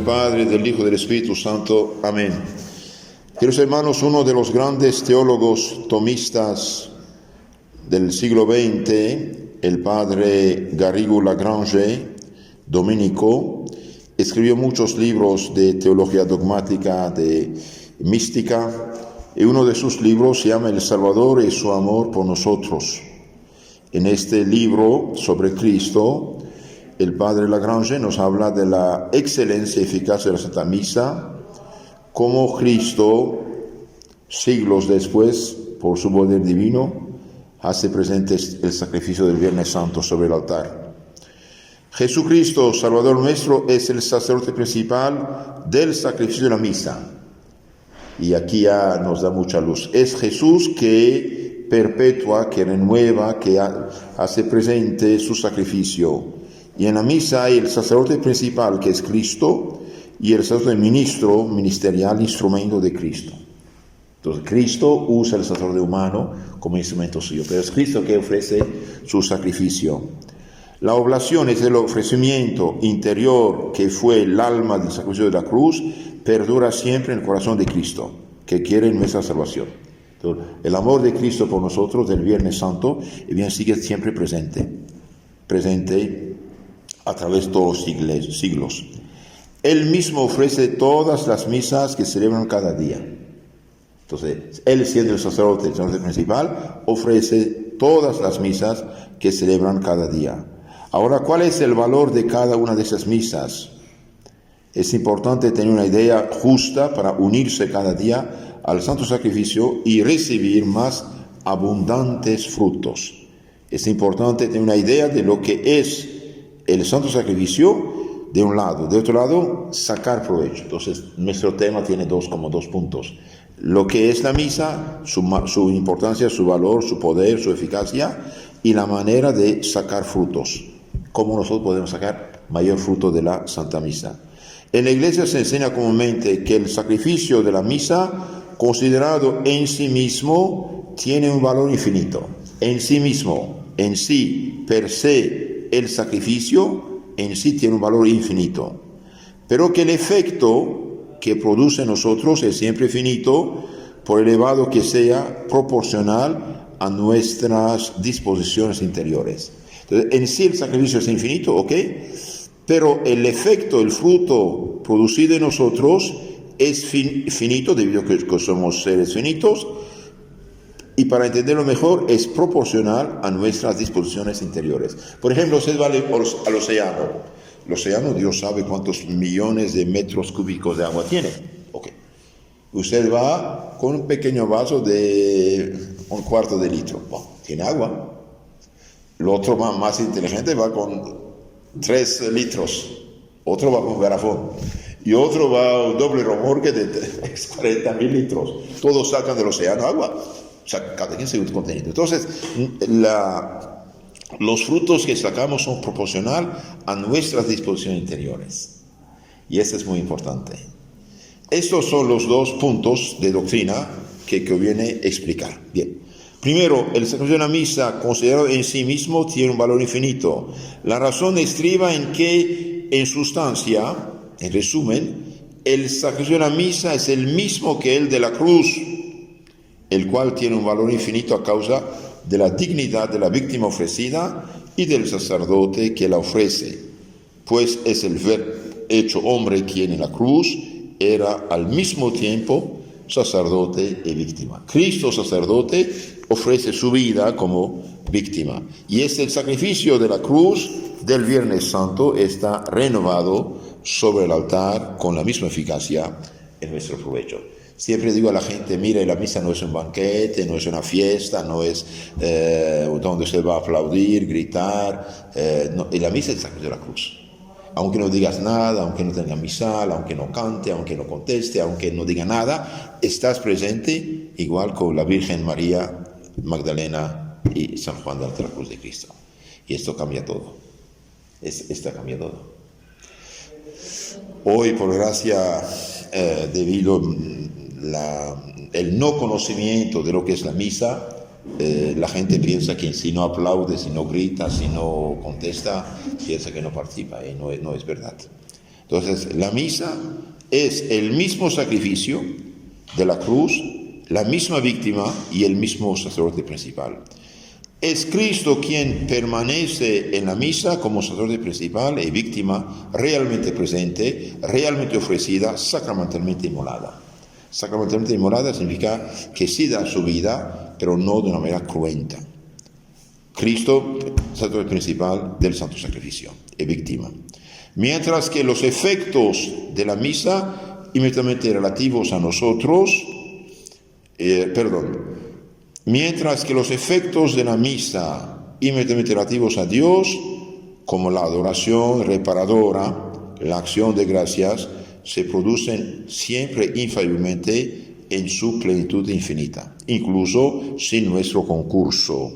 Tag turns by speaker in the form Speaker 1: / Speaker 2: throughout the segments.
Speaker 1: Padre, del Hijo y del Espíritu Santo. Amén. Queridos hermanos, uno de los grandes teólogos tomistas del siglo XX, el padre Garrigou-Lagrange, dominico, escribió muchos libros de teología dogmática, de mística, y uno de sus libros se llama El Salvador y su amor por nosotros. En este libro sobre Cristo, el padre Lagrange nos habla de la excelencia y eficacia de la Santa Misa, cómo Cristo, siglos después, por su poder divino, hace presente el sacrificio del Viernes Santo sobre el altar. Jesucristo, Salvador nuestro, es el sacerdote principal del sacrificio de la misa. Y aquí ya nos da mucha luz. Es Jesús que perpetúa, que renueva, que hace presente su sacrificio. Y en la misa hay el sacerdote principal, que es Cristo, y el sacerdote ministerial, instrumento de Cristo. Entonces, Cristo usa el sacerdote humano como instrumento suyo, pero es Cristo que ofrece su sacrificio. La oblación es el ofrecimiento interior que fue el alma del sacrificio de la cruz, perdura siempre en el corazón de Cristo, que quiere nuestra salvación. Entonces, el amor de Cristo por nosotros del Viernes Santo, y bien, sigue siempre presente a través de todos los siglos. Él mismo ofrece todas las misas que celebran cada día. Entonces, Él siendo el sacerdote principal, ofrece todas las misas que celebran cada día. Ahora, ¿cuál es el valor de cada una de esas misas? Es importante tener una idea justa para unirse cada día al santo sacrificio y recibir más abundantes frutos. Es importante tener una idea de lo que es el santo sacrificio de un lado, de otro lado, sacar provecho. Entonces, nuestro tema tiene dos puntos. Lo que es la misa, su importancia, su valor, su poder, su eficacia, y la manera de sacar frutos. Cómo nosotros podemos sacar mayor fruto de la Santa Misa. En la Iglesia se enseña comúnmente que el sacrificio de la misa, considerado en sí mismo, tiene un valor infinito. En sí mismo, en sí, per se, el sacrificio en sí tiene un valor infinito, pero que el efecto que produce en nosotros es siempre finito, por elevado que sea, proporcional a nuestras disposiciones interiores. Entonces, en sí el sacrificio es infinito, ¿ok? Pero el efecto, el fruto producido en nosotros es finito, debido a que somos seres finitos, y para entenderlo mejor, es proporcional a nuestras disposiciones interiores. Por ejemplo, usted va al océano. El océano, Dios sabe cuántos millones de metros cúbicos de agua tiene. Okay. Usted va con un pequeño vaso de 1/4 de litro. Bueno, tiene agua. El otro más inteligente va con 3 litros. Otro va con garrafón. Y otro va a un doble remolque de 40,000 litros. Todos sacan del océano agua. O sea, cada quien según su contenido. Entonces, los frutos que sacamos son proporcional a nuestras disposiciones interiores. Y esto es muy importante. Estos son los dos puntos de doctrina que viene a explicar. Bien. Primero, el sacrificio de la misa, considerado en sí mismo, tiene un valor infinito. La razón estriba en que, en sustancia, en resumen, el sacrificio de la misa es el mismo que el de la cruz, el cual tiene un valor infinito a causa de la dignidad de la víctima ofrecida y del sacerdote que la ofrece, pues es el ver hecho hombre quien en la cruz era al mismo tiempo sacerdote y víctima. Cristo, sacerdote, ofrece su vida como víctima, y el sacrificio de la cruz del Viernes Santo está renovado sobre el altar con la misma eficacia en nuestro provecho. Siempre digo a la gente, mire, la misa no es un banquete, no es una fiesta, no es donde se va a aplaudir, gritar. No, y la misa es el sacrificio de la cruz. Aunque no digas nada, aunque no tenga misal, aunque no cante, aunque no conteste, aunque no diga nada, estás presente igual con la Virgen María Magdalena y San Juan de la Cruz de Cristo. Y esto cambia todo. Esto cambia todo. Hoy, por gracia, debido el no conocimiento de lo que es la misa, la gente piensa que si no aplaude, si no grita, si no contesta, piensa que no participa, y no es verdad. Entonces, la misa es el mismo sacrificio de la cruz, la misma víctima y el mismo sacerdote principal. Es Cristo quien permanece en la misa como sacerdote principal y víctima realmente presente, realmente ofrecida, sacramentalmente inmolada. Sacramentalmente inmolada significa que sí da su vida, pero no de una manera cruenta. Cristo, sacerdote principal del santo sacrificio y víctima. Mientras que los efectos de la misa, inmediatamente relativos a nosotros, mientras que los efectos de la misa, inmediatamente relativos a Dios, como la adoración reparadora, la acción de gracias, se producen siempre infaliblemente en su plenitud infinita, incluso sin nuestro concurso.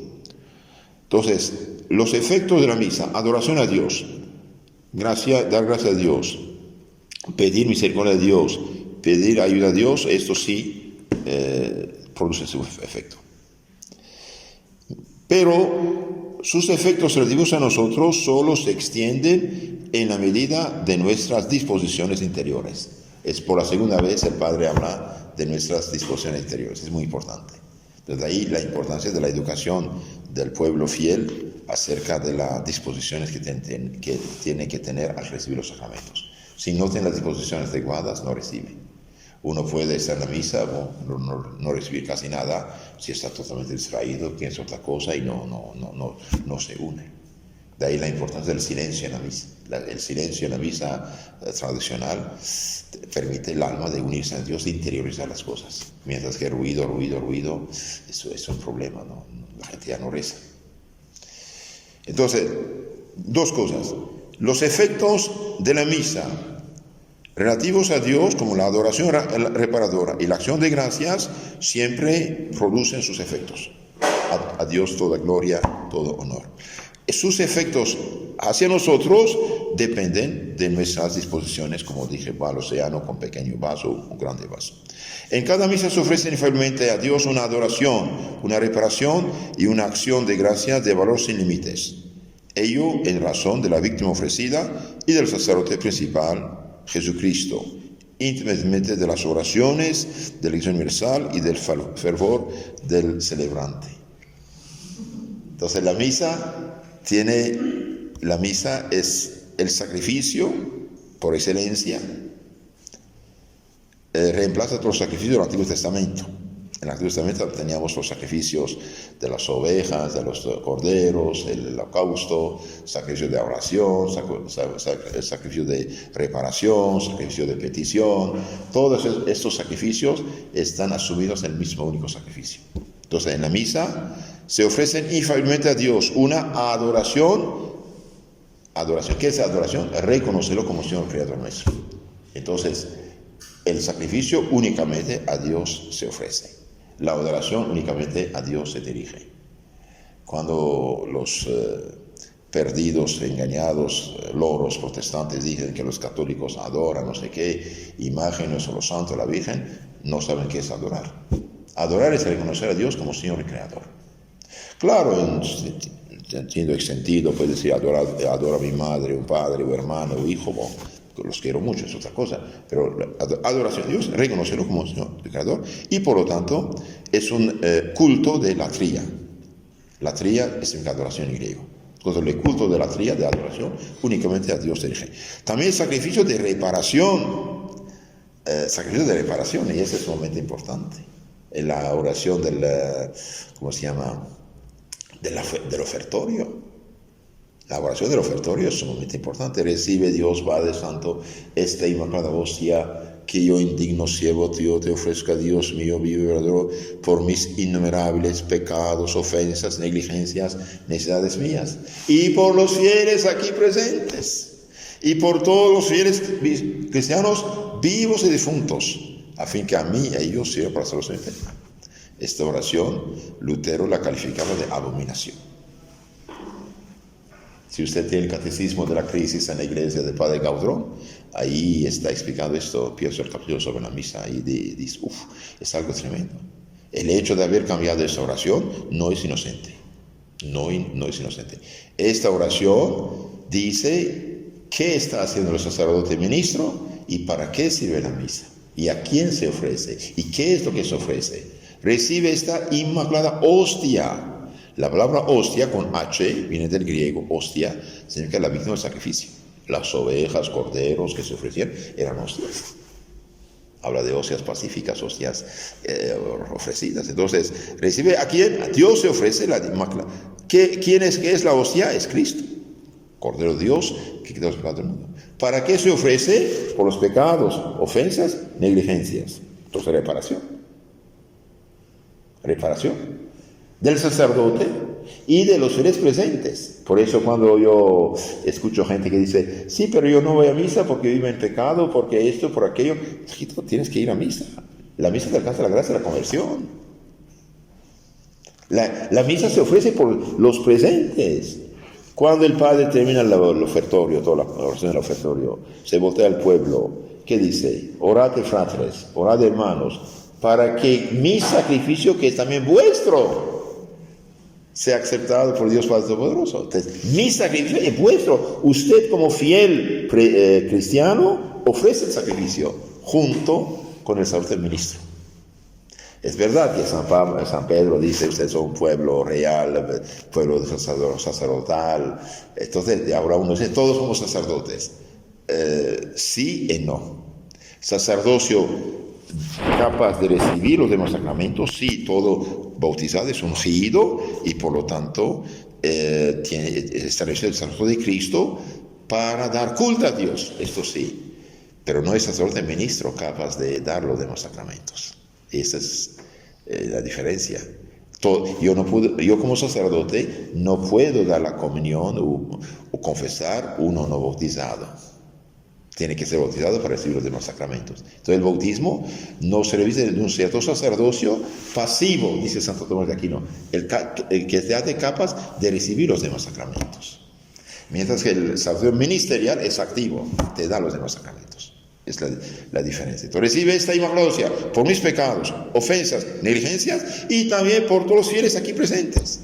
Speaker 1: Entonces, los efectos de la misa, adoración a Dios, dar gracias a Dios, pedir misericordia a Dios, pedir ayuda a Dios, esto sí produce su efecto. Pero sus efectos relativos a nosotros solo se extienden en la medida de nuestras disposiciones interiores. Es por la segunda vez el Padre habla de nuestras disposiciones interiores, es muy importante. Desde ahí la importancia de la educación del pueblo fiel acerca de las disposiciones que tiene que tener al recibir los sacramentos. Si no tiene las disposiciones adecuadas, no recibe. Uno puede estar en la misa, no recibir casi nada, si está totalmente distraído, piensa otra cosa y no se une. De ahí la importancia del silencio en la misa. El silencio en la misa tradicional permite al alma de unirse a Dios, de interiorizar las cosas. Mientras que ruido, eso es un problema, ¿no? La gente ya no reza. Entonces, dos cosas. Los efectos de la misa relativos a Dios, como la adoración reparadora y la acción de gracias, siempre producen sus efectos. A Dios toda gloria, todo honor. Sus efectos hacia nosotros dependen de nuestras disposiciones, como dije, va al océano con pequeño vaso, un grande vaso. En cada misa se ofrece infaliblemente a Dios una adoración, una reparación y una acción de gracia de valor sin límites. Ello en razón de la víctima ofrecida y del sacerdote principal, Jesucristo, íntimamente de las oraciones de la Iglesia Universal y del fervor del celebrante. Entonces la misa es el sacrificio por excelencia, reemplaza todos los sacrificios del Antiguo Testamento. En el Antiguo Testamento teníamos los sacrificios de las ovejas, de los corderos, el holocausto, sacrificio de oración, sacrificio de reparación, sacrificio de petición. Todos estos sacrificios están asumidos en el mismo único sacrificio. Entonces, en la misa se ofrecen infaliblemente a Dios una adoración. ¿Qué es adoración? Reconocerlo como Señor Creador nuestro. Entonces, el sacrificio únicamente a Dios se ofrece. La adoración únicamente a Dios se dirige. Cuando los perdidos, engañados, loros protestantes dicen que los católicos adoran no sé qué imágenes o los santos de la Virgen, no saben qué es adorar. Adorar es reconocer a Dios como Señor y Creador. Claro, en sentido, puede decir adoro a mi madre, un padre, un hermano, un hijo, los quiero mucho, es otra cosa, pero la adoración a Dios, reconocerlo como Señor y Creador, y por lo tanto es un culto de latría. Latría es una adoración en griego. Entonces el culto de latría, de adoración, únicamente a Dios dirige. También sacrificio de reparación, y ese es sumamente importante. En la oración del ofertorio. La oración del ofertorio es sumamente importante. Recibe, Dios Padre Santo, esta inmaculada hostia que yo, indigno siervo tuyo, te ofrezco a Dios mío, vivo y verdadero, por mis innumerables pecados, ofensas, negligencias, necesidades mías, y por los fieles aquí presentes, y por todos los fieles cristianos vivos y difuntos, a fin que a mí y a ellos sirva para salvación eterna. Esta oración, Lutero la calificaba de abominación. Si usted tiene el catecismo de la crisis en la iglesia del Padre Gaudrón, ahí está explicando esto, pienso el capítulo sobre la misa, y dice, es algo tremendo. El hecho de haber cambiado esta oración no es inocente. No es inocente. Esta oración dice qué está haciendo el sacerdote ministro y para qué sirve la misa. Y a quién se ofrece y qué es lo que se ofrece. Recibe esta inmaculada hostia. La palabra hostia con H viene del griego, hostia, significa la víctima del sacrificio. Las ovejas, corderos que se ofrecían eran hostias. Habla de hostias pacíficas, hostias ofrecidas. Entonces, ¿recibe a quién? A Dios se ofrece la inmaculada. ¿Qué es la hostia? Es Cristo, Cordero de Dios, que quita los pecados del mundo. ¿Para qué se ofrece? Por los pecados, ofensas, negligencias. Entonces, reparación del sacerdote y de los fieles presentes. Por eso cuando yo escucho gente que dice, sí, pero yo no voy a misa porque vivo en pecado, porque esto, por aquello, tienes que ir a misa. La misa te alcanza la gracia de la conversión. La misa se ofrece por los presentes. Cuando el padre termina el ofertorio, toda la oración del ofertorio, se voltea al pueblo, ¿qué dice? Orate fratres, orad hermanos, para que mi sacrificio, que es también vuestro, sea aceptado por Dios Padre Todopoderoso. Entonces, mi sacrificio es vuestro. Usted como fiel cristiano ofrece el sacrificio junto con el sacerdote ministro. Es verdad que San Pedro dice, ustedes son un pueblo real, pueblo sacerdotal. Entonces, ahora uno dice, todos somos sacerdotes. Sí y no. Sacerdocio capaz de recibir los demás sacramentos, sí, todo bautizado es ungido y por lo tanto tiene establecido el sacerdote de Cristo para dar culto a Dios, esto sí, pero no es sacerdote ministro capaz de dar los demás sacramentos. Esa es la diferencia. Yo como sacerdote no puedo dar la comunión o confesar uno no bautizado. Tiene que ser bautizado para recibir los demás sacramentos. Entonces el bautismo no se reviste de un cierto sacerdocio pasivo, dice Santo Tomás de Aquino, el que te hace capaz de recibir los demás sacramentos. Mientras que el sacerdocio ministerial es activo, te da los demás sacramentos. Es la diferencia. Entonces recibe esta inmaculada por mis pecados, ofensas, negligencias y también por todos los fieles aquí presentes.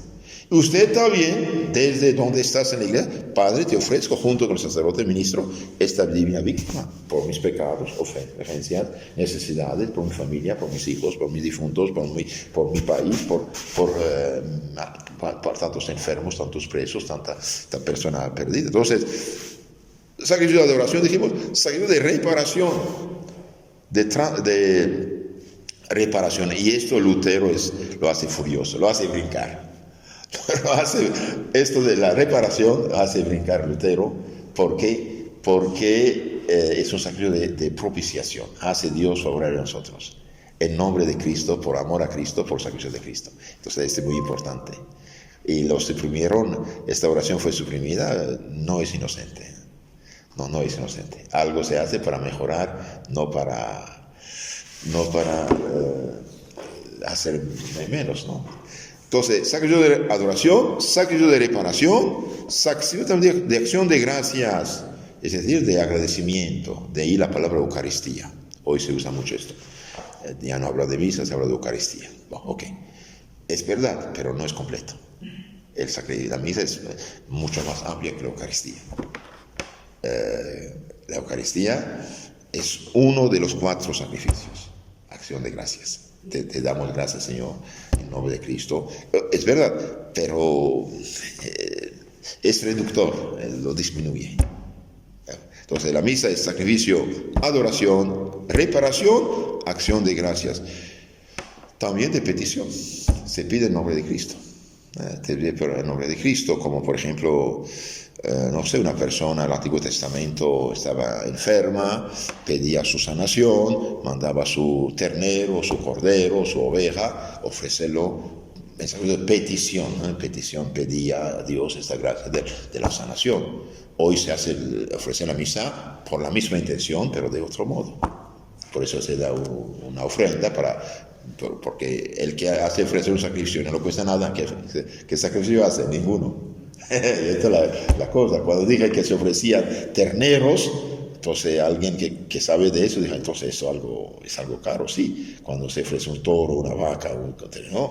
Speaker 1: Usted también, desde donde estás en la iglesia, Padre, te ofrezco junto con el sacerdote ministro esta divina víctima por mis pecados, ofensas, necesidades, por mi familia, por mis hijos, por mis difuntos, por mi país, por tantos enfermos, tantos presos, tanta persona perdida. Entonces, sacrificio de adoración, dijimos, sacrificio de reparación, de reparación. Y esto Lutero lo hace furioso, lo hace brincar. Esto de la reparación hace brincar Lutero. ¿Por qué? Porque es un sacrificio de propiciación. Hace Dios obrar en nosotros. En nombre de Cristo, por amor a Cristo, por sacrificio de Cristo. Entonces, esto es muy importante. Y lo suprimieron, esta oración fue suprimida, no es inocente. No es inocente. Algo se hace para mejorar, no para hacer menos, ¿no? Entonces, sacrificio de adoración, sacrificio de reparación, sacrificio también de acción de gracias, es decir, de agradecimiento. De ahí la palabra Eucaristía. Hoy se usa mucho esto. Ya no habla de misa, se habla de Eucaristía. Bueno, ok. Es verdad, pero no es completo. La misa es mucho más amplia que la Eucaristía. La Eucaristía es uno de los 4 sacrificios. Acción de gracias. Te damos gracias, Señor, en nombre de Cristo. Es verdad, pero es reductor, lo disminuye. Entonces la misa es sacrificio, adoración, reparación, acción de gracias. También de petición. Se pide en nombre de Cristo. Te pide en nombre de Cristo, como por ejemplo, no sé, una persona en el Antiguo Testamento estaba enferma, pedía su sanación, mandaba su ternero, su cordero, su oveja, ofrecerlo en sentido de petición, ¿no? En petición pedía a Dios esta gracia de la sanación. Hoy se ofrece la misa por la misma intención, pero de otro modo. Por eso se da una ofrenda porque el que hace ofrecer un sacrificio no le cuesta nada. ¿Qué sacrificio hace? Ninguno. Esta es la cosa. Cuando dije que se ofrecían terneros, entonces alguien que sabe de eso dijo, entonces eso es algo caro. Sí, cuando se ofrece un toro, una vaca, un ternero,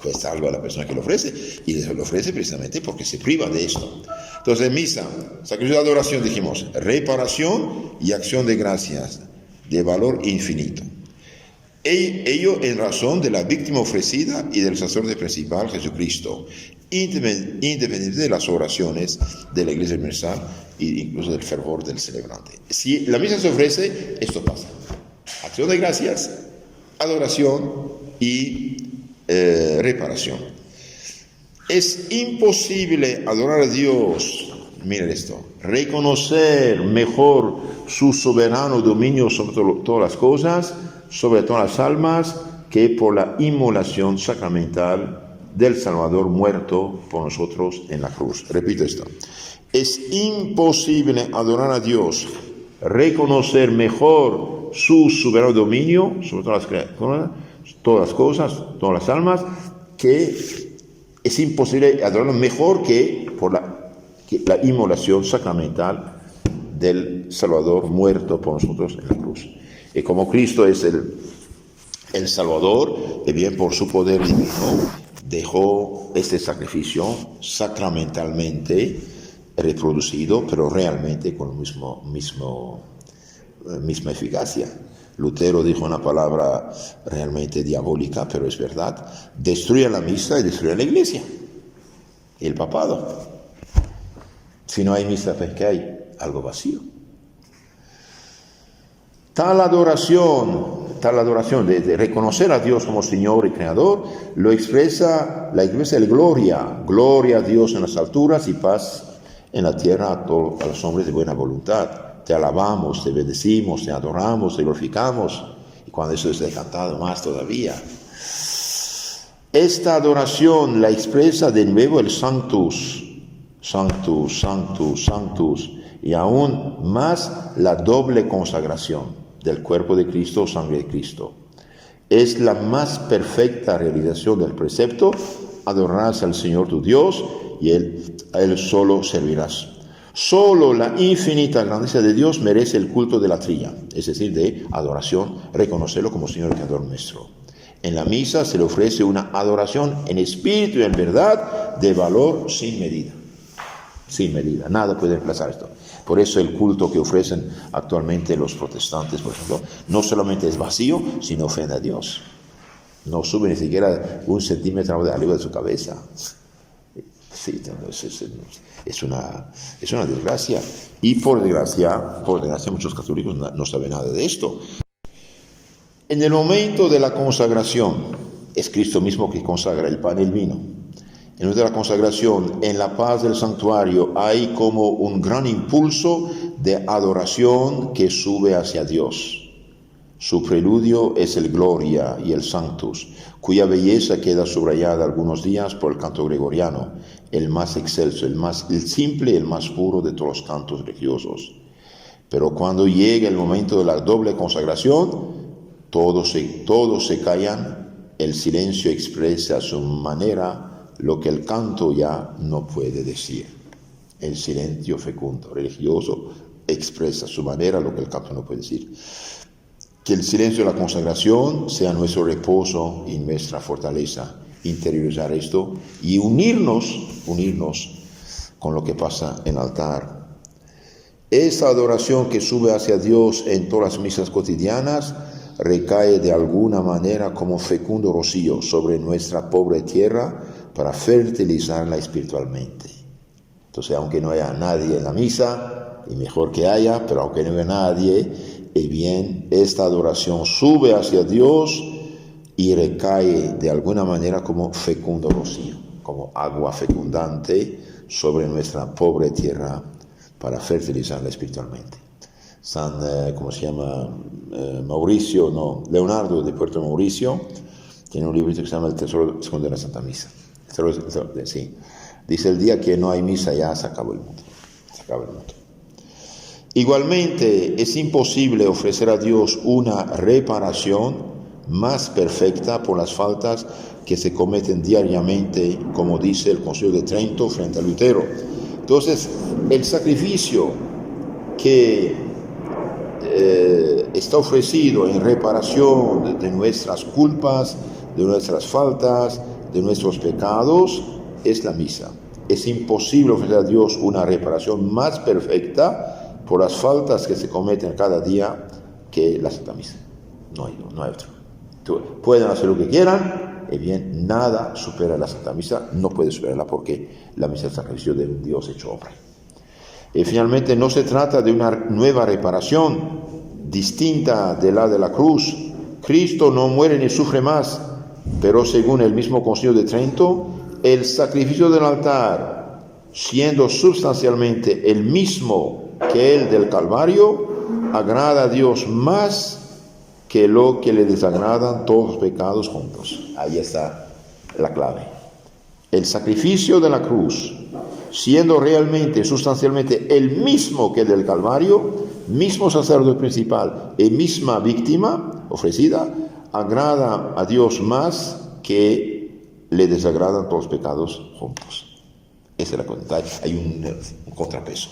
Speaker 1: cuesta algo a la persona que lo ofrece, y lo ofrece precisamente porque se priva de esto. Entonces, misa, sacrificio de adoración, dijimos, reparación y acción de gracias, de valor infinito. Ello en razón de la víctima ofrecida y del sacerdote principal, Jesucristo, independiente de las oraciones de la Iglesia Universal e incluso del fervor del celebrante. Si la misa se ofrece, esto pasa. Acción de gracias, adoración y reparación. Es imposible adorar a Dios, miren esto, reconocer mejor su soberano dominio sobre todas las cosas, sobre todas las almas, que por la inmolación sacramental del Salvador muerto por nosotros en la cruz. Repito esto. Es imposible adorar a Dios, reconocer mejor su soberano dominio sobre todas las cosas, todas las almas, que es imposible adorarlo mejor que por la inmolación sacramental del Salvador muerto por nosotros en la cruz. Y como Cristo es el Salvador, y bien por su poder divino, dejó este sacrificio sacramentalmente reproducido, pero realmente con la misma eficacia. Lutero dijo una palabra realmente diabólica, pero es verdad: destruye la misa y destruye la iglesia, el papado. Si no hay misa, pues ¿qué hay? Algo vacío. Tal adoración de reconocer a Dios como Señor y Creador, lo expresa la iglesia de gloria a Dios en las alturas y paz en la tierra a los hombres de buena voluntad. Te alabamos, te bendecimos, te adoramos, te glorificamos, y cuando eso es cantado más todavía. Esta adoración la expresa de nuevo el Sanctus, Sanctus, Sanctus, Sanctus, y aún más la doble consagración del cuerpo de Cristo, sangre de Cristo. Es la más perfecta realización del precepto: adorarás al Señor tu Dios y a Él solo servirás. Solo la infinita grandeza de Dios merece el culto de la trilla, es decir, de adoración, reconocerlo como Señor y Creador nuestro. En la misa se le ofrece una adoración en espíritu y en verdad de valor sin medida. Sin medida, nada puede reemplazar esto. Por eso el culto que ofrecen actualmente los protestantes, por ejemplo, no solamente es vacío, sino ofende a Dios. No sube ni siquiera 1 centímetro de arriba de su cabeza. Sí, es una desgracia. Y por desgracia, muchos católicos no saben nada de esto. En el momento de la consagración, es Cristo mismo que consagra el pan y el vino. En el momento de la consagración, en la paz del santuario, hay como un gran impulso de adoración que sube hacia Dios. Su preludio es el Gloria y el Sanctus, cuya belleza queda subrayada algunos días por el canto gregoriano, el más excelso, el simple y el más puro de todos los cantos religiosos. Pero cuando llega el momento de la doble consagración, todos se callan, el silencio expresa a su manera lo que el canto ya no puede decir. El silencio fecundo, religioso, expresa a su manera lo que el canto no puede decir. Que el silencio de la consagración sea nuestro reposo y nuestra fortaleza. Interiorizar esto y unirnos con lo que pasa en el altar. Esa adoración que sube hacia Dios en todas las misas cotidianas recae de alguna manera como fecundo rocío sobre nuestra pobre tierra para fertilizarla espiritualmente. Entonces, aunque no haya nadie en la misa, y mejor que haya, pero aunque no haya nadie, bien, esta adoración sube hacia Dios y recae de alguna manera como fecundo rocío, como agua fecundante sobre nuestra pobre tierra para fertilizarla espiritualmente. Leonardo de Puerto Mauricio tiene un librito que se llama El Tesoro Escondido de la Santa Misa. Sí. Dice: el día que no hay misa ya se acabó el mundo. Igualmente, es imposible ofrecer a Dios una reparación más perfecta por las faltas que se cometen diariamente, como dice el Concilio de Trento frente a Lutero. Entonces, el sacrificio que está ofrecido en reparación de nuestras culpas, de nuestras faltas, de nuestros pecados, es la misa. Es imposible ofrecer a Dios una reparación más perfecta por las faltas que se cometen cada día que la Santa Misa. No hay otro. Pueden hacer lo que quieran, y bien, nada supera la Santa Misa, no puede superarla porque la misa es el sacrificio de un Dios hecho hombre. Y finalmente no se trata de una nueva reparación distinta de la de la cruz. Cristo no muere ni sufre más, pero según el mismo Concilio de Trento, el sacrificio del altar, siendo sustancialmente el mismo que el del Calvario, agrada a Dios más que lo que le desagradan todos los pecados juntos. Ahí está la clave. El sacrificio de la cruz, siendo realmente, sustancialmente el mismo que el del Calvario, mismo sacerdote principal y misma víctima ofrecida, agrada a Dios más que le desagradan todos los pecados juntos. Esa es la cosa. Hay un contrapeso.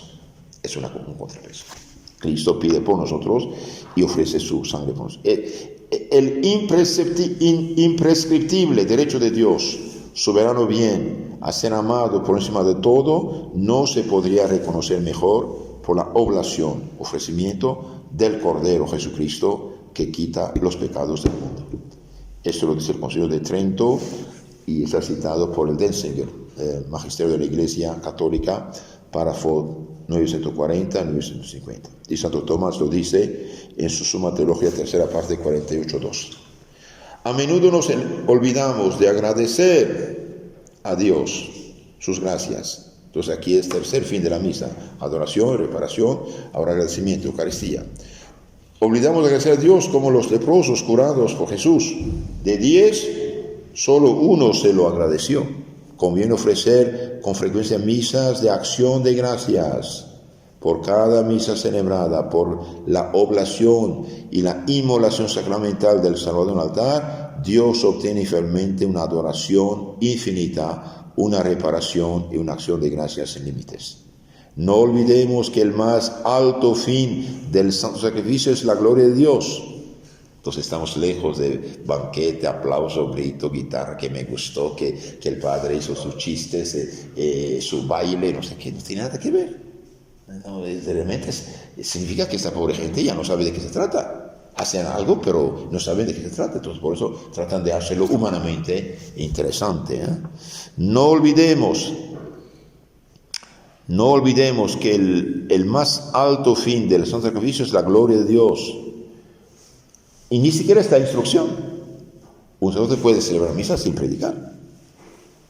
Speaker 1: Es un contrapeso. Cristo pide por nosotros y ofrece su sangre por nosotros. El imprescriptible derecho de Dios, soberano bien, a ser amado por encima de todo, no se podría reconocer mejor por la oblación, ofrecimiento del Cordero Jesucristo que quita los pecados del mundo. Esto es lo que dice el Concilio de Trento y está citado por el Denzinger, Magisterio de la Iglesia Católica, párrafo 940-950. Y Santo Tomás lo dice en su Suma Teología, tercera parte, 48.2. A menudo nos olvidamos de agradecer a Dios sus gracias. Entonces aquí es tercer fin de la misa: adoración, reparación, ahora agradecimiento, Eucaristía. Olvidamos de agradecer a Dios como los leprosos curados por Jesús. De 10, solo uno se lo agradeció. Conviene ofrecer con frecuencia misas de acción de gracias por cada misa celebrada, por la oblación y la inmolación sacramental del Salvador en el altar. Dios obtiene fielmente una adoración infinita, una reparación y una acción de gracias sin límites. No olvidemos que el más alto fin del santo sacrificio es la gloria de Dios. Entonces estamos lejos de banquete, aplauso, grito, guitarra, que me gustó, que el padre hizo sus chistes, su baile, no sé qué, no tiene nada que ver. No, realmente significa que esta pobre gente ya no sabe de qué se trata. Hacen algo, pero no saben de qué se trata. Entonces por eso tratan de hacerlo humanamente interesante. No olvidemos que el más alto fin del santo sacrificio es la gloria de Dios. Y ni siquiera esta instrucción. Un sacerdote puede celebrar misa sin predicar.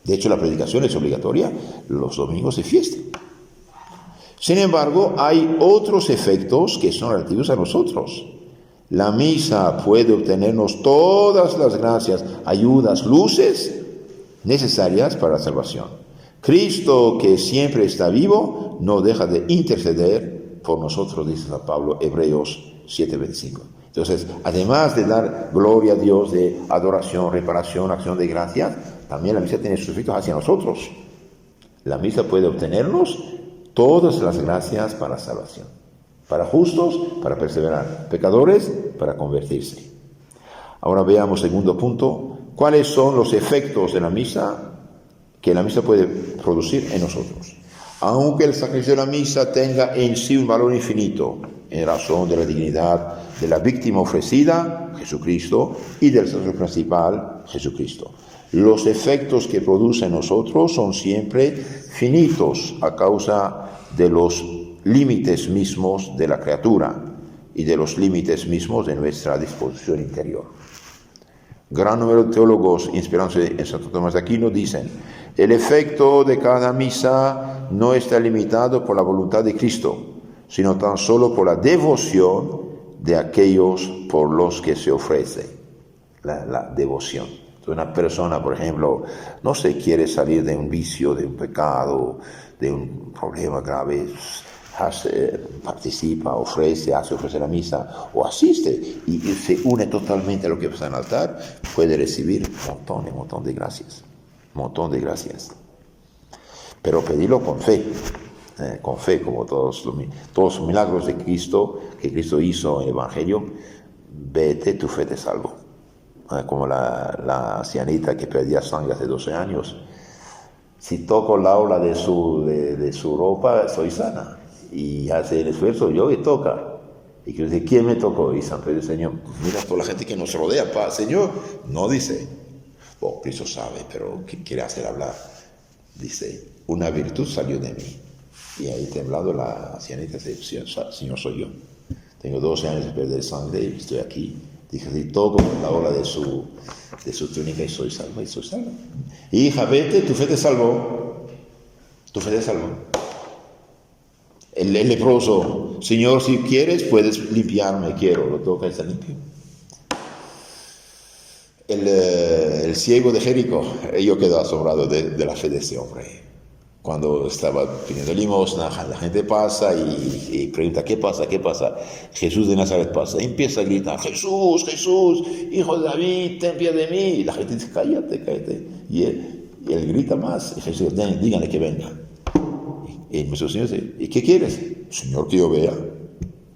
Speaker 1: De hecho, la predicación es obligatoria los domingos de fiesta. Sin embargo, hay otros efectos que son relativos a nosotros. La misa puede obtenernos todas las gracias, ayudas, luces necesarias para la salvación. Cristo, que siempre está vivo, no deja de interceder por nosotros, dice San Pablo, Hebreos 7:25. Entonces, además de dar gloria a Dios, de adoración, reparación, acción de gracias, también la misa tiene sus efectos hacia nosotros. La misa puede obtenernos todas las gracias para la salvación. Para justos, para perseverar. Pecadores, para convertirse. Ahora veamos, segundo punto, cuáles son los efectos de la misa que la misa puede producir en nosotros. Aunque el sacrificio de la misa tenga en sí un valor infinito, en razón de la dignidad de la víctima ofrecida, Jesucristo, y del sacerdote principal, Jesucristo, los efectos que produce en nosotros son siempre finitos a causa de los límites mismos de la criatura y de los límites mismos de nuestra disposición interior. Gran número de teólogos, inspirándose en Santo Tomás de Aquino, dicen: el efecto de cada misa no está limitado por la voluntad de Cristo, sino tan solo por la devoción de aquellos por los que se ofrece. La devoción. Una persona, por ejemplo, no se quiere salir de un vicio, de un pecado, de un problema grave, participa, ofrece, hace ofrecer la misa o asiste y se une totalmente a lo que está en el altar, puede recibir un montón de gracias. Pero pedirlo con fe, como todos los milagros de Cristo, que Cristo hizo en el Evangelio. Vete, tu fe te salvó. Como la ancianita que perdía sangre hace 12 años. Si toco la ola de su ropa, soy sana. Y hace el esfuerzo, yo y toca. Y que dice, ¿quién me tocó? Y San Pedro, Señor, mira toda la gente que nos rodea, Señor. No dice, Cristo sabe, pero ¿qué quiere hacer hablar? Dice, una virtud salió de mí. Y ahí temblando la ancianita dice, Señor, soy yo. Tengo 12 años de perder sangre y estoy aquí. Dije, si toco la ola de su túnica y soy salvo. Hija, vete, tu fe te salvó. Tu fe te salvó. El leproso, Señor, si quieres, puedes limpiarme, quiero. Lo toca y está limpio. El ciego de Jericó, yo quedo asombrado de la fe de ese hombre. Cuando estaba pidiendo limosna, la gente pasa y pregunta, ¿qué pasa? ¿Qué pasa? Jesús de Nazaret pasa. Y empieza a gritar, Jesús, Jesús, hijo de David, ten piedad de mí. Y la gente dice, cállate. Y él grita más. Y Jesús dice, díganle que venga. Y nuestro Señor dice, ¿y qué quieres? Señor, que yo vea.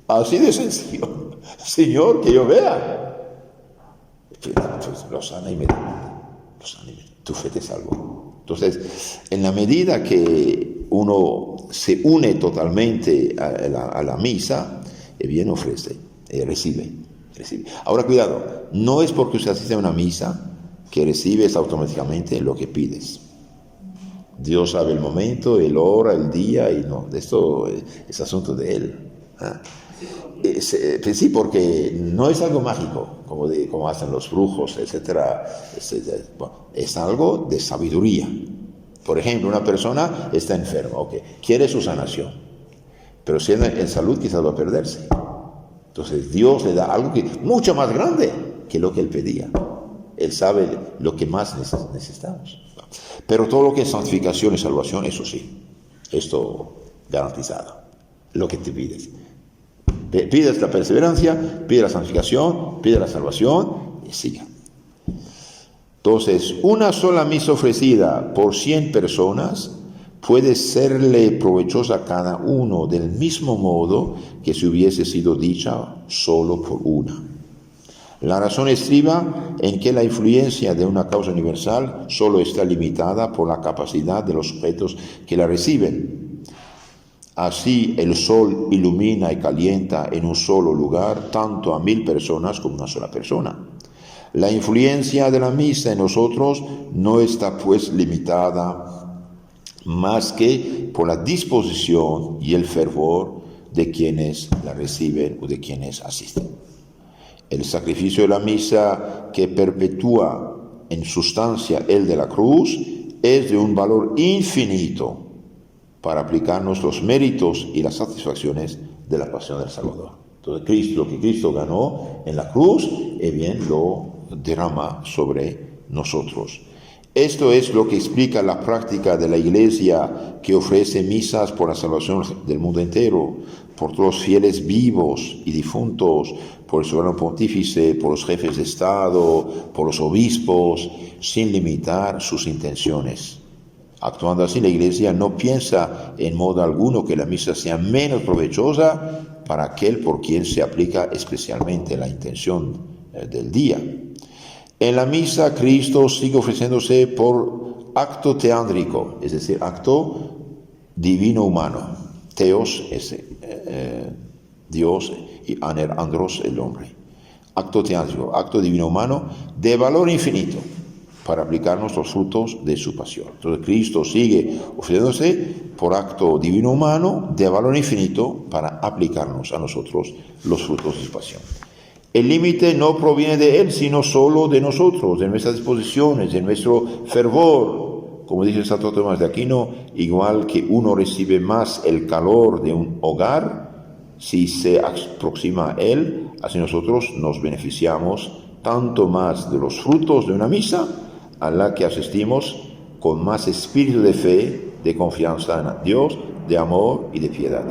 Speaker 1: Así de sencillo. Señor, que yo vea. Lo sana inmediatamente. Tu fe te salvó. Entonces, en la medida que uno se une totalmente a la misa, bien ofrece, recibe. Ahora, cuidado, no es porque usted asiste a una misa que recibes automáticamente lo que pides. Dios sabe el momento, el hora, el día, y no, esto es asunto de Él. Sí, porque no es algo mágico, como hacen los brujos, etc. Es algo de sabiduría. Por ejemplo, una persona está enferma, quiere su sanación, pero si en salud quizás va a perderse. Entonces Dios le da algo mucho más grande que lo que él pedía. Él sabe lo que más necesitamos. Pero todo lo que es santificación y salvación, eso sí, esto garantizado, lo que te pides. Pides la perseverancia, pides la santificación, pides la salvación y siga. Entonces, una sola misa ofrecida por 100 personas puede serle provechosa a cada uno del mismo modo que si hubiese sido dicha solo por una. La razón estriba en que la influencia de una causa universal solo está limitada por la capacidad de los sujetos que la reciben. Así el sol ilumina y calienta en un solo lugar tanto a 1000 personas como una sola persona. La influencia de la misa en nosotros no está pues limitada más que por la disposición y el fervor de quienes la reciben o de quienes asisten. El sacrificio de la misa que perpetúa en sustancia el de la cruz es de un valor infinito para aplicarnos los méritos y las satisfacciones de la pasión del Salvador. Entonces, lo que Cristo ganó en la cruz, bien lo derrama sobre nosotros. Esto es lo que explica la práctica de la Iglesia, que ofrece misas por la salvación del mundo entero, por todos los fieles vivos y difuntos, por el soberano pontífice, por los jefes de Estado, por los obispos, sin limitar sus intenciones. Actuando así, la Iglesia no piensa en modo alguno que la misa sea menos provechosa para aquel por quien se aplica especialmente la intención del día. En la misa, Cristo sigue ofreciéndose por acto teándrico, es decir, acto divino-humano. Theos es Dios y andros el hombre. Acto teándrico, acto divino-humano de valor infinito para aplicarnos los frutos de su pasión. Entonces Cristo sigue ofreciéndose por acto divino-humano de valor infinito para aplicarnos a nosotros los frutos de su pasión. El límite no proviene de Él, sino solo de nosotros, de nuestras disposiciones, de nuestro fervor. Como dice Santo Tomás de Aquino, igual que uno recibe más el calor de un hogar si se aproxima a Él, así nosotros nos beneficiamos tanto más de los frutos de una misa a la que asistimos con más espíritu de fe, de confianza en Dios, de amor y de piedad.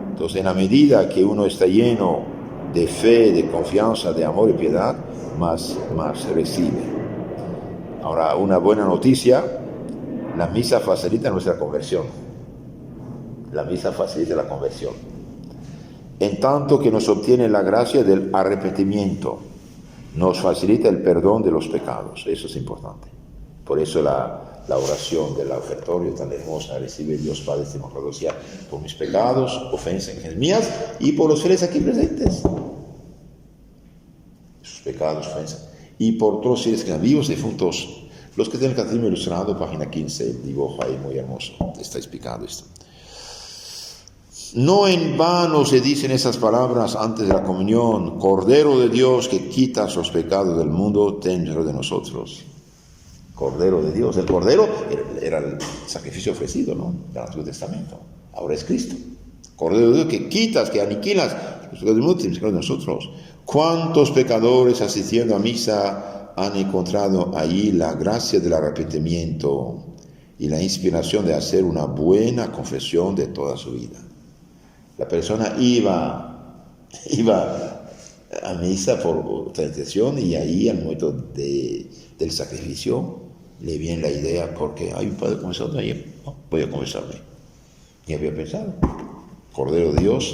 Speaker 1: Entonces, en la medida que uno está lleno de fe, de confianza, de amor y piedad, más recibe. Ahora, una buena noticia, la misa facilita nuestra conversión. La misa facilita la conversión. En tanto que nos obtiene la gracia del arrepentimiento, nos facilita el perdón de los pecados. Eso es importante. Por eso la la oración del ofertorio tan hermosa: recibe Dios Padre esta Eucaristía por mis pecados, ofensas mías y por los fieles aquí presentes. Sus pecados, ofensas. Y por todos los seres que están vivos y difuntos. Los que tienen el Catecismo Ilustrado, página 15, el dibujo ahí muy hermoso, está explicado esto. No en vano se dicen esas palabras antes de la comunión: Cordero de Dios que quitas los pecados del mundo, ten misericordia de nosotros. Cordero de Dios. El Cordero era el sacrificio ofrecido, ¿no?, del Antiguo Testamento. Ahora es Cristo. Cordero de Dios que quitas, que aniquilas los pecados del mundo, ten misericordia de nosotros. ¿Cuántos pecadores asistiendo a misa han encontrado ahí la gracia del arrepentimiento y la inspiración de hacer una buena confesión de toda su vida? La persona iba a misa por otra intención y ahí al momento del sacrificio le viene la idea: porque hay un padre confesado ahí, no, voy a confesarme. Y había pensado: Cordero de Dios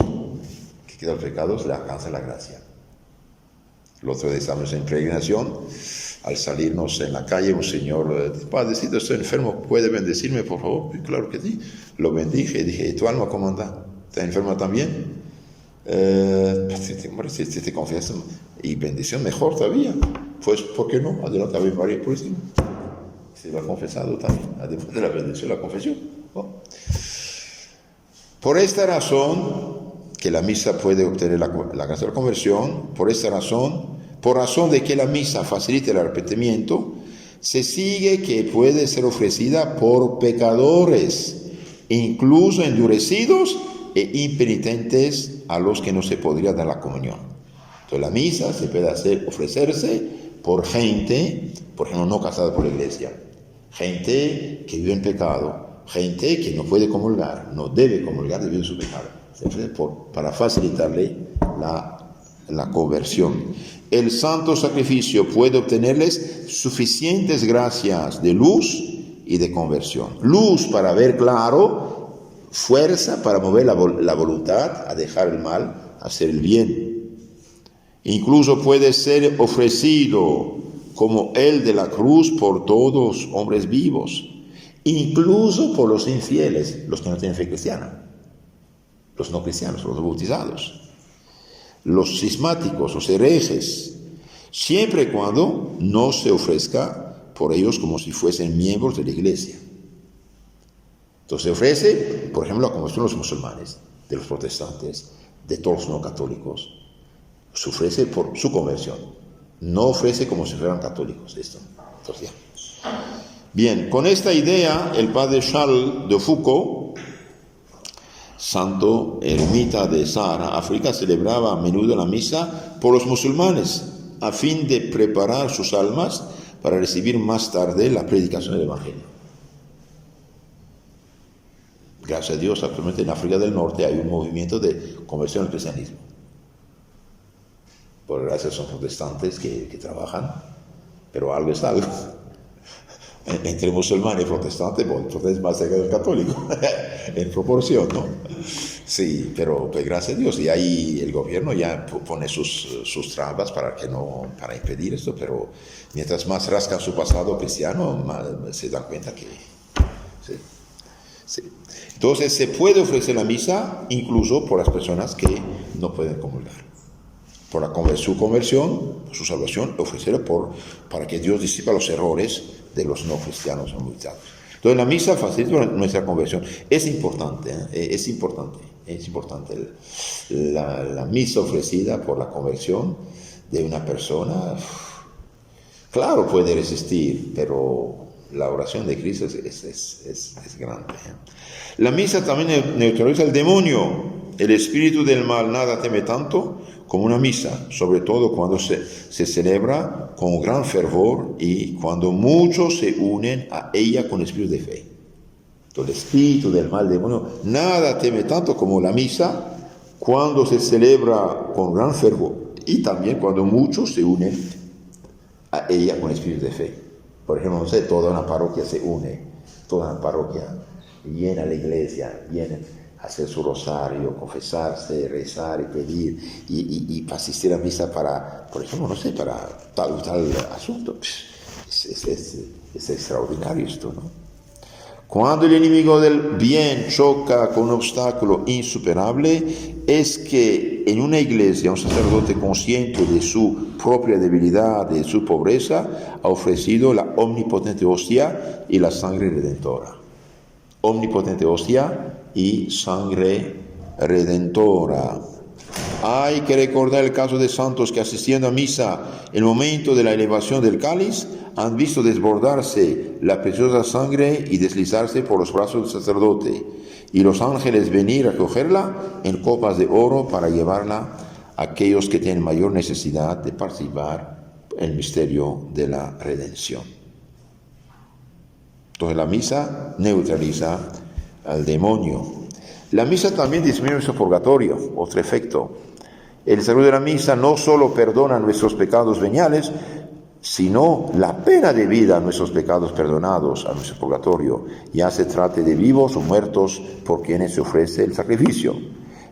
Speaker 1: que quita los pecados, le alcanza la gracia. El otro día estábamos en peregrinación. Al salirnos en la calle, un señor: Padrecito, estoy enfermo, ¿puede bendecirme, por favor? Y claro que sí. Lo bendije y dije: ¿y tu alma cómo anda? ¿Está enferma también? Si te confiesas y bendición, mejor todavía. Pues, ¿por qué no? Adelante, Ave María Purísima. Se lo ha confesado también, además de la bendición, la confesión. ¿No? Por esta razón, que la misa puede obtener la gracia de la conversión, por esta razón, por razón de que la misa facilita el arrepentimiento, se sigue que puede ser ofrecida por pecadores, incluso endurecidos e impenitentes, a los que no se podría dar la comunión. Entonces la misa se puede ofrecerse por gente, por ejemplo, no casada por la iglesia, gente que vive en pecado, gente que no puede comulgar, no debe comulgar debido a su pecado. Se ofrece para facilitarle la conversión. El santo sacrificio puede obtenerles suficientes gracias de luz y de conversión. Luz para ver claro, fuerza para mover la voluntad a dejar el mal, a hacer el bien. Incluso puede ser ofrecido como el de la cruz por todos hombres vivos, incluso por los infieles, los que no tienen fe cristiana, los no cristianos, los bautizados, los cismáticos, los herejes, siempre y cuando no se ofrezca por ellos como si fuesen miembros de la iglesia. Entonces se ofrece, por ejemplo, la conversión de los musulmanes, de los protestantes, de todos los no católicos. Se ofrece por su conversión, no ofrece como si fueran católicos. Esto. Entonces, ya. Bien, con esta idea, el padre Charles de Foucault, santo ermita de Sahara, África, celebraba a menudo la misa por los musulmanes, a fin de preparar sus almas para recibir más tarde la predicación del Evangelio. Gracias a Dios, actualmente en África del Norte hay un movimiento de conversión al cristianismo. Por gracias son protestantes que trabajan, pero algo es algo. Entre musulmanes y protestantes, bueno, el protestante es más cerca del católico, en proporción, ¿no? Sí, pero pues, gracias a Dios, y ahí el gobierno ya pone sus trabas para impedir esto, pero mientras más rascan su pasado cristiano, más se dan cuenta que... Sí. Entonces se puede ofrecer la misa incluso por las personas que no pueden comulgar. Por su conversión, su salvación, ofrecerla para que Dios disipa los errores de los no cristianos no bautizados. Entonces la misa facilita nuestra conversión. Es importante la misa ofrecida por la conversión de una persona. Claro, puede resistir, pero la oración de Cristo es grande. La misa también neutraliza el demonio. El espíritu del mal nada teme tanto como una misa, sobre todo cuando se celebra con gran fervor y cuando muchos se unen a ella con espíritu de fe. Entonces, el espíritu del mal, demonio, nada teme tanto como la misa cuando se celebra con gran fervor y también cuando muchos se unen a ella con espíritu de fe. Por ejemplo, no sé, toda una parroquia se une, toda una parroquia llena la iglesia, vienen a hacer su rosario, confesarse, rezar y pedir, y para asistir a misa para, por ejemplo, no sé, para tal asunto. Es extraordinario esto, ¿no? Cuando el enemigo del bien choca con un obstáculo insuperable, es que en una iglesia un sacerdote consciente de su propia debilidad, de su pobreza, ha ofrecido la omnipotente hostia y la sangre redentora. Omnipotente hostia y sangre redentora. Hay que recordar el caso de santos que, asistiendo a misa en el momento de la elevación del cáliz, han visto desbordarse la preciosa sangre y deslizarse por los brazos del sacerdote, y los ángeles venir a cogerla en copas de oro para llevarla a aquellos que tienen mayor necesidad de participar en el misterio de la redención. Entonces la misa neutraliza al demonio. La misa también disminuye nuestro purgatorio, otro efecto. El saludo de la misa no solo perdona nuestros pecados veniales, sino la pena de vida a nuestros pecados perdonados, a nuestro purgatorio, ya se trate de vivos o muertos por quienes se ofrece el sacrificio.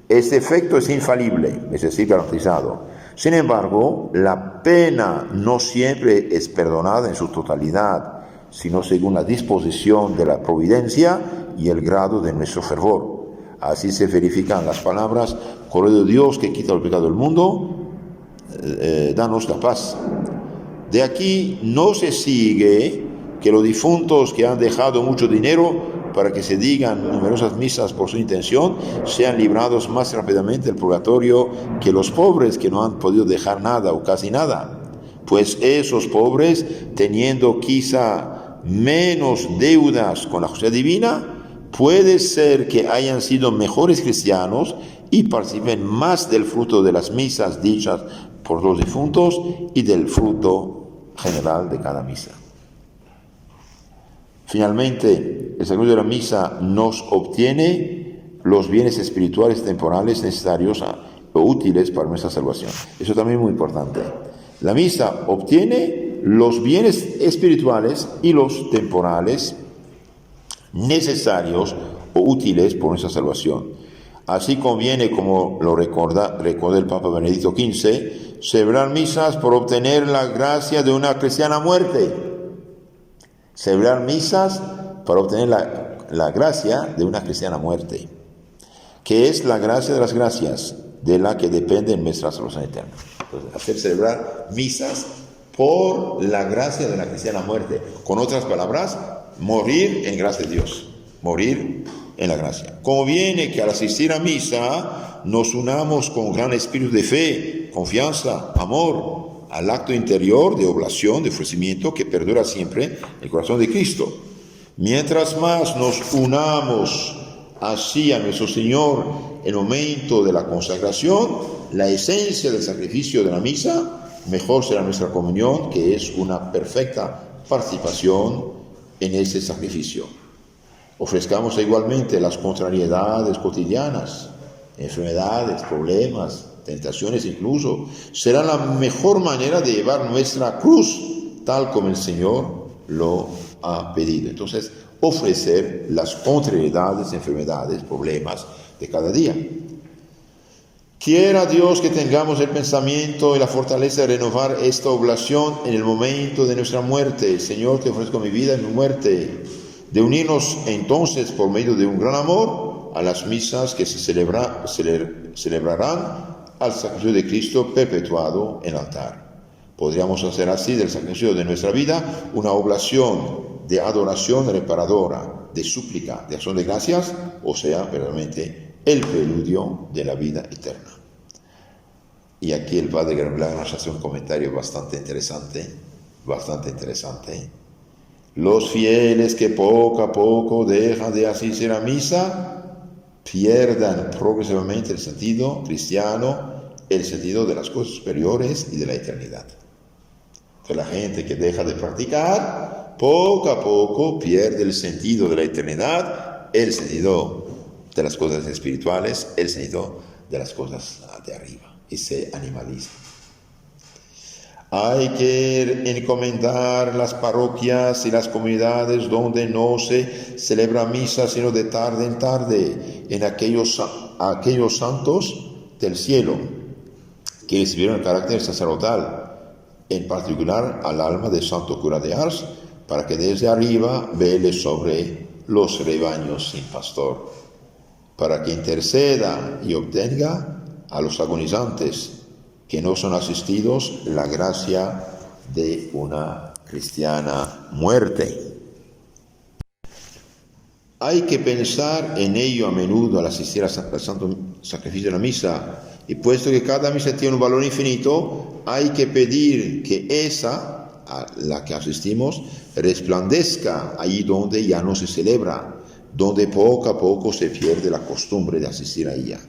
Speaker 1: Este efecto es infalible, es decir, garantizado. Sin embargo, la pena no siempre es perdonada en su totalidad, sino según la disposición de la providencia y el grado de nuestro fervor. Así se verifican las palabras: Cordero de Dios que quita el pecado del mundo, danos la paz. De aquí no se sigue que los difuntos que han dejado mucho dinero para que se digan numerosas misas por su intención sean librados más rápidamente del purgatorio que los pobres que no han podido dejar nada o casi nada. Pues esos pobres, teniendo quizá menos deudas con la justicia divina, puede ser que hayan sido mejores cristianos y participen más del fruto de las misas dichas por los difuntos y del fruto general de cada misa. Finalmente, el sacramento de la misa nos obtiene los bienes espirituales temporales necesarios o útiles para nuestra salvación. Eso también es muy importante. La misa obtiene los bienes espirituales y los temporales necesarios o útiles por nuestra salvación. Así conviene, como lo recuerda el Papa Benedicto XV, celebrar misas por obtener la gracia de una cristiana muerte. Celebrar misas para obtener la gracia de una cristiana muerte, que es la gracia de las gracias, de la que depende nuestra salvación eterna. Entonces, hacer celebrar misas por la gracia de la cristiana muerte. Con otras palabras, morir en gracia de Dios. Morir en la gracia. Conviene que al asistir a misa nos unamos con gran espíritu de fe, confianza, amor, al acto interior de oblación, de ofrecimiento que perdura siempre en el corazón de Cristo. Mientras más nos unamos así a nuestro Señor en el momento de la consagración, la esencia del sacrificio de la misa, mejor será nuestra comunión, que es una perfecta participación en ese sacrificio. Ofrezcamos igualmente las contrariedades cotidianas, enfermedades, problemas, tentaciones incluso. Será la mejor manera de llevar nuestra cruz, tal como el Señor lo ha pedido. Entonces, ofrecer las contrariedades, enfermedades, problemas de cada día. Quiera Dios que tengamos el pensamiento y la fortaleza de renovar esta oblación en el momento de nuestra muerte. Señor, te ofrezco mi vida y mi muerte. De unirnos entonces por medio de un gran amor a las misas que se celebrarán al sacrificio de Cristo perpetuado en el altar. Podríamos hacer así del sacrificio de nuestra vida una oblación de adoración reparadora, de súplica, de acción de gracias, o sea, verdaderamente el preludio de la vida eterna. Y aquí el Padre Garamblaga nos hace un comentario bastante interesante. Los fieles que poco a poco dejan de asistir a misa pierdan progresivamente el sentido cristiano, el sentido de las cosas superiores y de la eternidad. Entonces la gente que deja de practicar, poco a poco pierde el sentido de la eternidad, el sentido de las cosas espirituales, el sentido de las cosas de arriba, y se animaliza. Hay que encomendar las parroquias y las comunidades donde no se celebra misa sino de tarde en tarde, en aquellos santos del cielo que recibieron el carácter sacerdotal, en particular al alma del santo cura de Ars, para que desde arriba vele sobre los rebaños sin pastor, para que interceda y obtenga a los agonizantes que no son asistidos la gracia de una cristiana muerte. Hay que pensar en ello a menudo al asistir al santo sacrificio de la misa, y puesto que cada misa tiene un valor infinito, hay que pedir que esa, a la que asistimos, resplandezca allí donde ya no se celebra, donde poco a poco se pierde la costumbre de asistir a ella.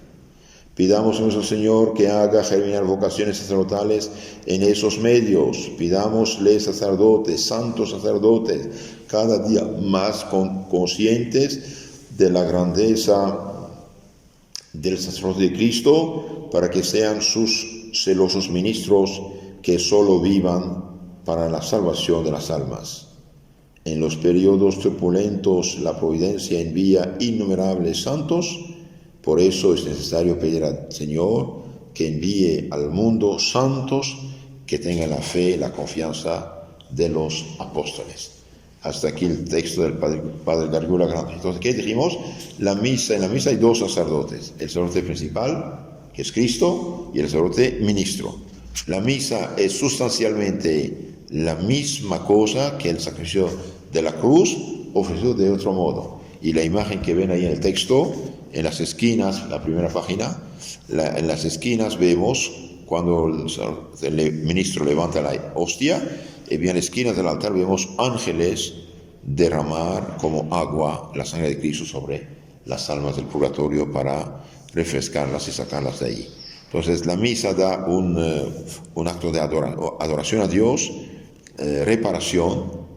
Speaker 1: Pidamos a nuestro Señor que haga germinar vocaciones sacerdotales en esos medios. Pidámosle sacerdotes, santos sacerdotes, cada día más conscientes de la grandeza del sacerdote de Cristo, para que sean sus celosos ministros que solo vivan para la salvación de las almas. En los periodos turbulentos la providencia envía innumerables santos. Por eso es necesario pedir al Señor que envíe al mundo santos que tengan la fe y la confianza de los apóstoles. Hasta aquí el texto del Padre Gargula Grande. Entonces, ¿qué dijimos? En la misa hay dos sacerdotes: el sacerdote principal, que es Cristo, y el sacerdote ministro. La misa es sustancialmente la misma cosa que el sacrificio de la cruz, ofrecido de otro modo. Y la imagen que ven ahí en el texto, en las esquinas, la primera página, en las esquinas vemos cuando el ministro levanta la hostia, y bien en las esquinas del altar vemos ángeles derramar como agua la sangre de Cristo sobre las almas del purgatorio para refrescarlas y sacarlas de ahí. Entonces la misa da un acto de adoración a Dios, reparación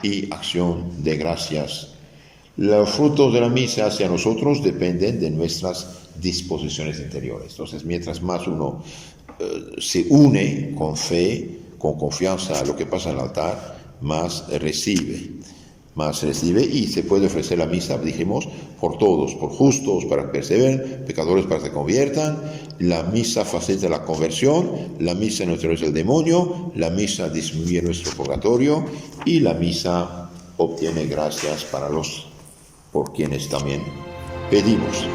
Speaker 1: y acción de gracias. Los frutos de la misa hacia nosotros dependen de nuestras disposiciones interiores. Entonces, mientras más uno se une con fe, con confianza a lo que pasa en el altar, más recibe y se puede ofrecer la misa, dijimos, por todos, por justos para que perseveren, pecadores para que se conviertan. La misa facilita la conversión, la misa neutraliza el demonio, la misa disminuye nuestro purgatorio y la misa obtiene gracias para los por quienes también pedimos.